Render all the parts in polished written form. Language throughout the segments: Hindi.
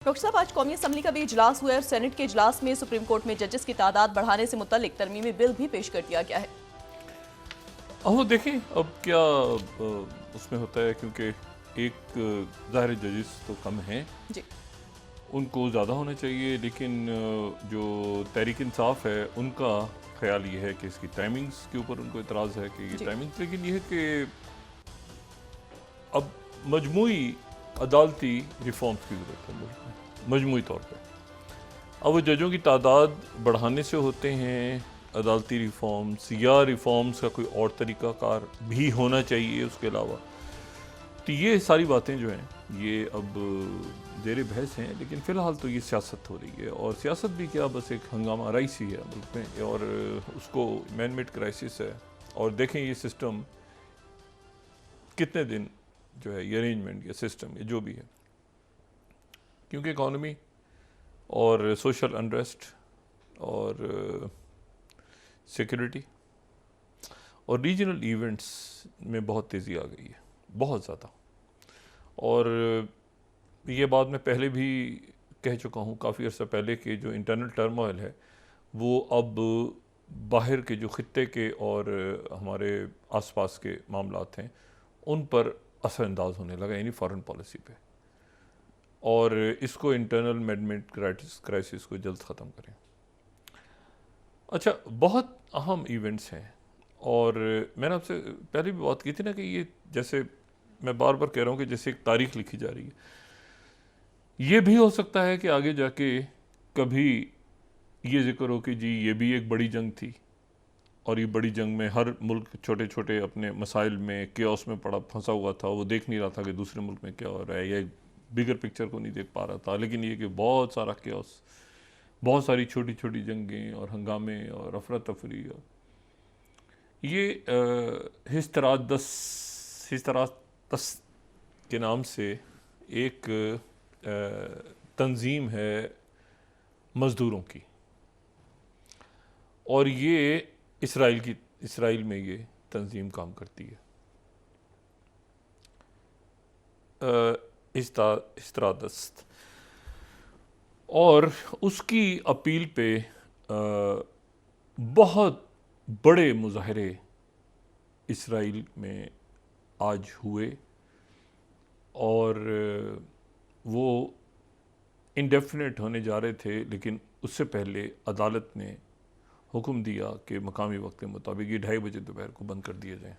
डॉक्टर साहब, आज कौमी असम्बली का भी इजलास हुआ है और सेनेट के इजलास में सुप्रीम कोर्ट में जजेस की तादाद बढ़ाने से मुतल्लिक तरमीमी बिल भी पेश कर दिया गया है। अब देखें अब क्या उसमें होता है, क्योंकि एक ज़ाहिर जजेस तो कम हैं, जी उनको ज़्यादा होना चाहिए, लेकिन जो तहरीक इंसाफ है उनका ख्याल ये है कि इसकी टाइमिंग्स के ऊपर उनको इतराज़ है कि ये जी टाइमिंग्स, लेकिन ये है कि अब मजमूई अदालती रिफॉर्म्स की ज़रूरत है मुल्क में, मजमूई तौर पर। अब वो जजों की तादाद बढ़ाने से होते हैं अदालती रिफॉर्म्स, या रिफॉर्म्स का कोई और तरीक़ाकार भी होना चाहिए उसके अलावा। तो ये सारी बातें जो हैं ये अब ज़ेर बहस हैं, लेकिन फ़िलहाल तो ये सियासत हो रही है, और सियासत भी क्या, बस एक हंगामा आराई सी है मुल्क में, और उसको मैन मेड क्राइसिस है। और देखें ये सिस्टम कितने दिन जो है, ये अरेंजमेंट, ये सिस्टम, ये जो भी है, क्योंकि इकॉनमी और सोशल अनरेस्ट और सिक्योरिटी और रीजनल इवेंट्स में बहुत तेज़ी आ गई है, बहुत ज़्यादा। और ये बात मैं पहले भी कह चुका हूँ काफ़ी अर्सा पहले कि जो इंटरनल टर्मोइल है वो अब बाहर के जो खित्ते के और हमारे आसपास के मामलात हैं उन पर असरअंदाज होने लगा, यानी फॉरेन पॉलिसी पे, और इसको इंटरनल मैनेजमेंट क्राइसिस को जल्द ख़त्म करें। अच्छा, बहुत अहम इवेंट्स हैं, और मैंने आपसे पहले भी बात की थी ना कि ये, जैसे मैं बार बार कह रहा हूँ कि जैसे एक तारीख लिखी जा रही है, ये भी हो सकता है कि आगे जाके कभी ये जिक्र हो कि जी ये भी एक बड़ी जंग थी, और ये बड़ी जंग में हर मुल्क छोटे छोटे अपने मसाइल में केओस में पड़ा फंसा हुआ था, वो देख नहीं रहा था कि दूसरे मुल्क में क्या हो रहा है, या बिगर पिक्चर को नहीं देख पा रहा था। लेकिन ये कि बहुत सारा केओस, बहुत सारी छोटी छोटी जंगें और हंगामे और अफरा तफरी, और ये हिस्तरातस के नाम से एक तंजीम है मज़दूरों की, और ये इसराइल में ये तंजीम काम करती है। हिस्तरातस, और उसकी अपील पे बहुत बड़े मुजाहरे इसराइल में आज हुए, और वो इंडेफिनेट होने जा रहे थे, लेकिन उससे पहले अदालत ने हुक्म दिया कि मकामी वक्त के मुताबिक ये 2:30 बजे दोपहर को बंद कर दिए जाएं।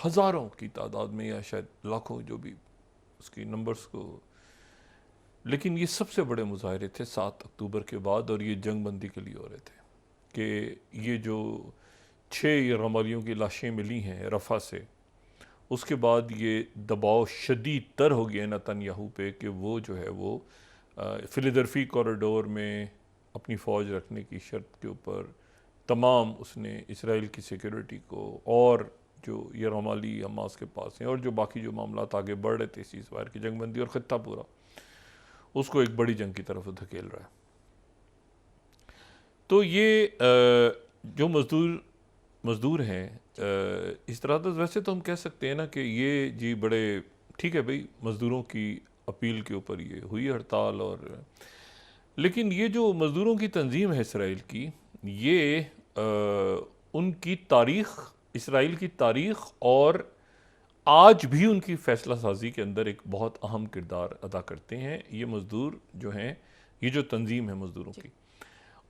हज़ारों की तादाद में, या शायद लाखों, जो भी उसकी नंबर्स को, लेकिन ये सबसे बड़े मुजाहरे थे 7 अक्टूबर के बाद, और ये जंग बंदी के लिए हो रहे थे कि ये जो 6 रमालियों की लाशें मिली हैं रफ़ा से, उसके बाद ये दबाव शदीद तर हो गया नेतन्याहू पे कि वो जो है वो फिलाडेल्फी कॉरिडोर में अपनी फ़ौज रखने की शर्त के ऊपर तमाम उसने इसराइल की सिक्योरिटी को, और जो ये रमाली हमास के पास हैं, और जो बाकी जो मामलात आगे बढ़ रहे थे सीज़ फायर की, जंग बंदी, और ख़ित्ता पूरा उसको एक बड़ी जंग की तरफ धकेल रहा है। तो ये जो मज़दूर हैं, इस तरह तो वैसे तो हम कह सकते हैं ना कि ये जी बड़े ठीक है भाई, मज़दूरों की अपील के ऊपर ये हुई हड़ताल, और लेकिन ये जो मज़दूरों की तंजीम है इसराइल की, ये उनकी तारीख़, इसराइल की तारीख़, और आज भी उनकी फ़ैसला साजी के अंदर एक बहुत अहम किरदार अदा करते हैं ये मज़दूर जो हैं, ये जो तंजीम है मज़दूरों की।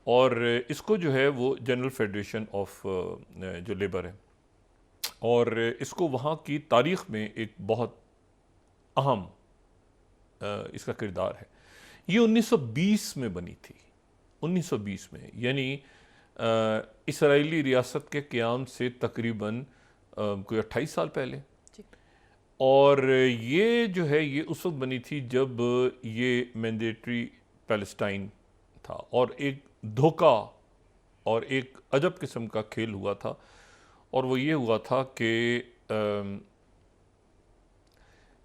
और इसको जो है वो जनरल फेडरेशन ऑफ जो लेबर है, और इसको वहाँ की तारीख़ में एक बहुत अहम इसका किरदार है। ये 1920 में बनी थी, 1920 में, यानी इसराइली रियासत के क़याम से तकरीबन कोई 28 साल पहले। और ये जो है ये उस वक्त बनी थी जब ये मैंडेटरी पैलेस्टाइन था, और एक धोखा और एक अजब किस्म का खेल हुआ था, और वो ये हुआ था कि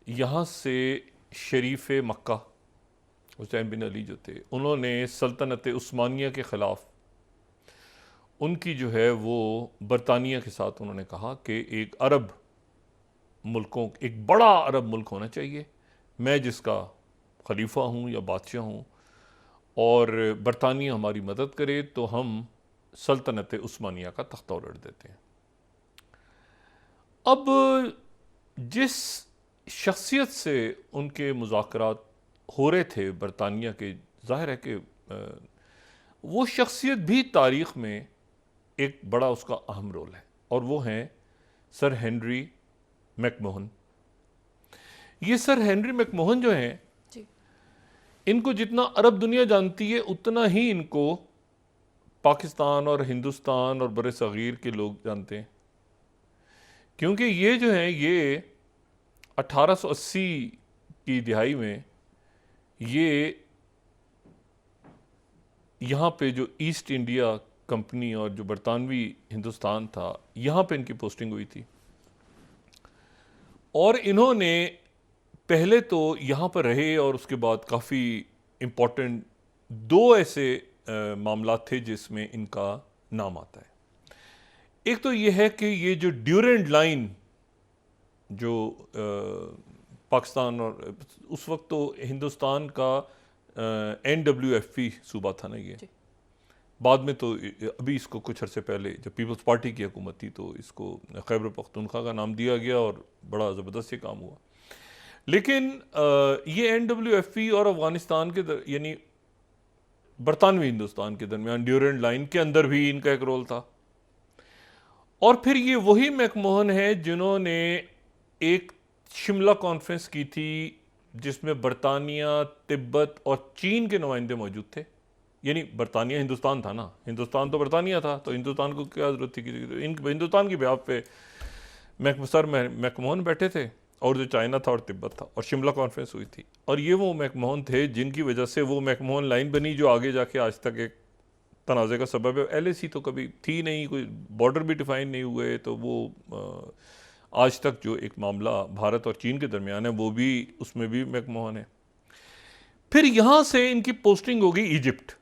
यहाँ से शरीफ मक्का हुसैन बिन अली जो थे, उन्होंने सल्तनत उस्मानिया के ख़िलाफ़ उनकी जो है वो बरतानिया के साथ उन्होंने कहा कि एक अरब मुल्कों, एक बड़ा अरब मुल्क होना चाहिए, मैं जिसका खलीफा हूँ या बादशाह हूँ और बरतानिया हमारी मदद करे तो हम सल्तनत उस्मानिया का तख्ता उलट देते हैं। अब जिस शख्सियत से उनके मुज़ाकरात हो रहे थे बरतानिया के, ज़ाहिर है कि वो शख्सियत भी तारीख़ में एक बड़ा उसका अहम रोल है, और वो हैं सर हेनरी मैकमोहन। ये सर हेनरी मैकमोहन जो हैं, जी। इनको जितना अरब दुनिया जानती है उतना ही इनको पाकिस्तान और हिंदुस्तान और बड़े सग़ीर के लोग जानते हैं, क्योंकि ये जो हैं ये 1880 की दिहाई में ये यहाँ पे जो ईस्ट इंडिया कंपनी और जो बरतानवी हिंदुस्तान था, यहाँ पे इनकी पोस्टिंग हुई थी। और इन्होंने पहले तो यहाँ पर रहे और उसके बाद काफ़ी इम्पोर्टेंट दो ऐसे मामला थे जिसमें इनका नाम आता है। एक तो ये है कि ये जो ड्यूरेंट लाइन जो पाकिस्तान और उस वक्त तो हिंदुस्तान का NWFP सूबा था ना, ये बाद में तो अभी इसको कुछ अरसे पहले जब पीपल्स पार्टी की हुकूमत थी तो इसको खैबर पख्तूनख्वा का नाम दिया गया और बड़ा ज़बरदस्त ये काम हुआ। लेकिन ये NWFP और अफ़गानिस्तान के यानी बरतानवी हिंदुस्तान के दरमियान ड्यूरेंट लाइन के अंदर भी इनका एक रोल था। और फिर ये वही मैकमोहन है जिन्होंने एक शिमला कॉन्फ्रेंस की थी जिसमें बरतानिया, तिब्बत और चीन के नुमाइंदे मौजूद थे। यानी बरतानिया हिंदुस्तान था ना, हिंदुस्तान तो बरतानिया था, तो हिंदुस्तान को क्या ज़रूरत थी कि इन हिंदुस्तान की ब्याह पे सर मैकमोहन बैठे थे, और जो चाइना था और तिब्बत था, और शिमला कॉन्फ्रेंस हुई थी। और ये वो मैकमोहन थे जिनकी वजह से वो मैकमोहन लाइन बनी जो आगे जाके आज तक एक तनाज़े का सबब है। LAC तो कभी थी नहीं, कोई बॉर्डर भी डिफाइन नहीं हुए, तो वो आज तक जो एक मामला भारत और चीन के दरमियान है वो भी, उसमें भी मैकमोहन है। फिर यहाँ से इनकी पोस्टिंग हो गई इजिप्ट,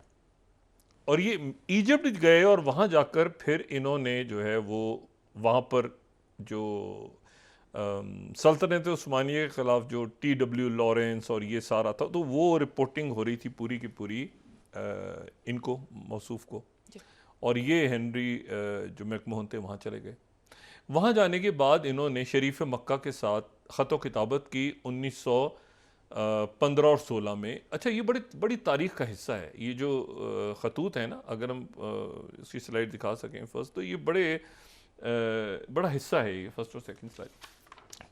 और ये इजिप्ट गए और वहाँ जाकर फिर इन्होंने जो है वो वहाँ पर जो सल्तनत उस्मानिया के ख़िलाफ़ जो TW लॉरेंस और ये सारा था, तो वो रिपोर्टिंग हो रही थी पूरी की पूरी इनको मौसूफ को। और ये हेनरी जो मैकमोहन थे वहाँ चले गए। वहाँ जाने के बाद इन्होंने शरीफ मक्का के साथ ख़त किताबत की 1915 और 16 में। अच्छा, ये बड़ी तारीख़ का हिस्सा है ये जो ख़तूत है ना, अगर हम इसकी स्लाइड दिखा सकें फर्स्ट, तो ये बड़ा हिस्सा है ये फर्स्ट और सेकंड स्लाइड।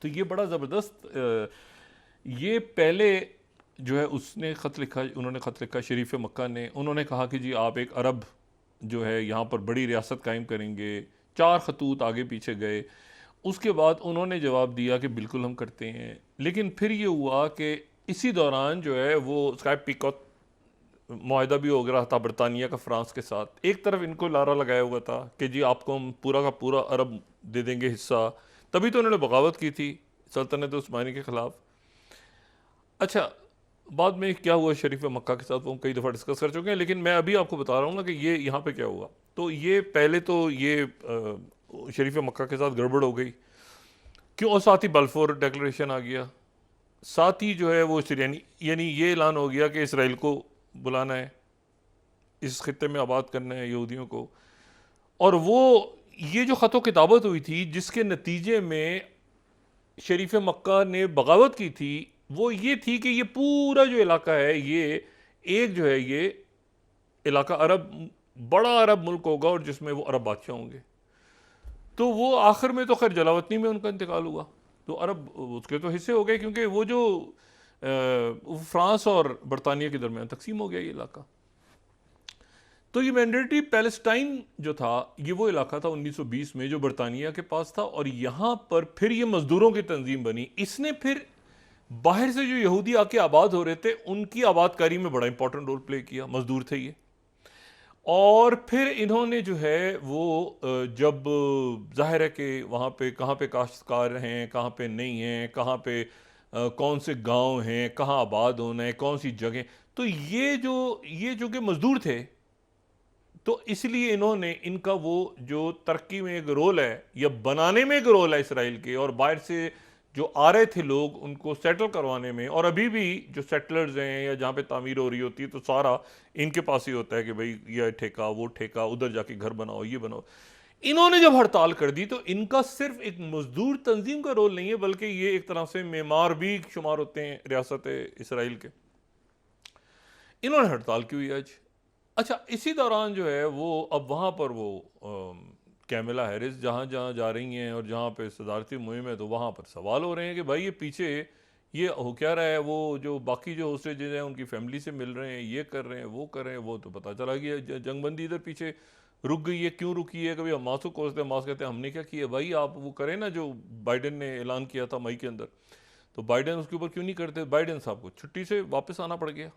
तो ये बड़ा ज़बरदस्त, ये पहले जो है उसने ख़त लिखा, उन्होंने ख़त लिखा शरीफ मक्का ने। उन्होंने कहा कि जी आप एक अरब जो है यहाँ पर बड़ी रियासत कायम करेंगे। 4 खतूत आगे पीछे गए, उसके बाद उन्होंने जवाब दिया कि बिल्कुल हम करते हैं। लेकिन फिर ये हुआ कि इसी दौरान जो है वो स्काई पिकॉट मुआहदा भी हो गया था बरतानिया का फ्रांस के साथ। एक तरफ इनको लारा लगाया हुआ था कि जी आपको हम पूरा का पूरा अरब दे देंगे हिस्सा, तभी तो उन्होंने बगावत की थी सल्तनत उस्मानी के ख़िलाफ़। अच्छा, बाद में क्या हुआ शरीफ मक्का के साथ वो हम कई दफ़ा डिस्कस कर चुके हैं, लेकिन मैं अभी आपको बता रहा हूँ ना कि ये यहाँ पे क्या हुआ। तो ये पहले तो ये शरीफ मक्का के साथ गड़बड़ हो गई, क्यों, और साथ ही बल्फोर डिक्लेरेशन आ गया, साथ ही जो है वो यानी ये ऐलान हो गया कि इसराइल को बुलाना है, इस खित्ते में आबाद करना है यहूदियों को। और वो ये जो ख़त किताबत हुई थी जिसके नतीजे में शरीफ मक्का ने बगावत की थी, वो ये थी कि ये पूरा जो इलाका है ये एक जो है ये इलाका बड़ा अरब मुल्क होगा और जिसमें वो अरब बादशाह होंगे। तो वो आखिर में तो खैर जलावतनी में उनका इंतकाल हुआ, तो अरब उसके तो हिस्से हो गए, क्योंकि वो जो फ्रांस और बरतानिया के दरमियान तकसीम हो गया ये इलाका। तो ये मैंडेटरी पैलेस्टाइन जो था ये वो इलाका था 1920 में जो बरतानिया के पास था, और यहाँ पर फिर ये मजदूरों की तंजीम बनी। इसने फिर बाहर से जो यहूदी आके आबाद हो रहे थे उनकी आबादकारी में बड़ा इंपॉर्टेंट रोल प्ले किया, मजदूर थे ये। और फिर इन्होंने जो है वो जब जाहिर है कि वहाँ पे कहाँ पे काश्तकार हैं, कहाँ पे नहीं हैं, कहाँ पे कौन से गांव हैं, कहाँ आबाद होना है, कौन सी जगह, तो ये जो कि मजदूर थे, तो इसलिए इन्होंने इनका वो जो तरक्की में एक रोल है या बनाने में एक रोल है इसराइल के, और बाहर से जो आ रहे थे लोग उनको सेटल करवाने में, और अभी भी जो सेटलर्स हैं या जहाँ पे तामीर हो रही होती है तो सारा इनके पास ही होता है कि भाई ये ठेका वो ठेका, उधर जाके घर बनाओ ये बनाओ। इन्होंने जब हड़ताल कर दी तो इनका सिर्फ एक मजदूर तंजीम का रोल नहीं है, बल्कि ये एक तरह से मेमार भी शुमार होते हैं रियासत इसराइल के। इन्होंने हड़ताल की हुई आज। अच्छा, इसी दौरान जो है वो अब वहाँ पर वो कैमिला हैरिस जहाँ जहाँ जा रही हैं और जहाँ पे सदारती मुहिम है, तो वहाँ पर सवाल हो रहे हैं कि भाई ये पीछे ये हो क्या रहा है, वो जो बाकी जो होस्टेजेस हैं उनकी फैमिली से मिल रहे हैं, ये कर रहे हैं वो कर रहे हैं, वो तो पता चला कि जंगबंदी इधर पीछे रुक गई है। क्यों रुकी है? कभी हमास को कोसते हैं, हमास कहते हैं हमने क्या किया भाई, आप वो करें ना जो बाइडेन ने ऐलान किया था मई के अंदर, तो बाइडेन उसके ऊपर क्यों नहीं करते? बाइडेन साहब को छुट्टी से वापस आना पड़ गया।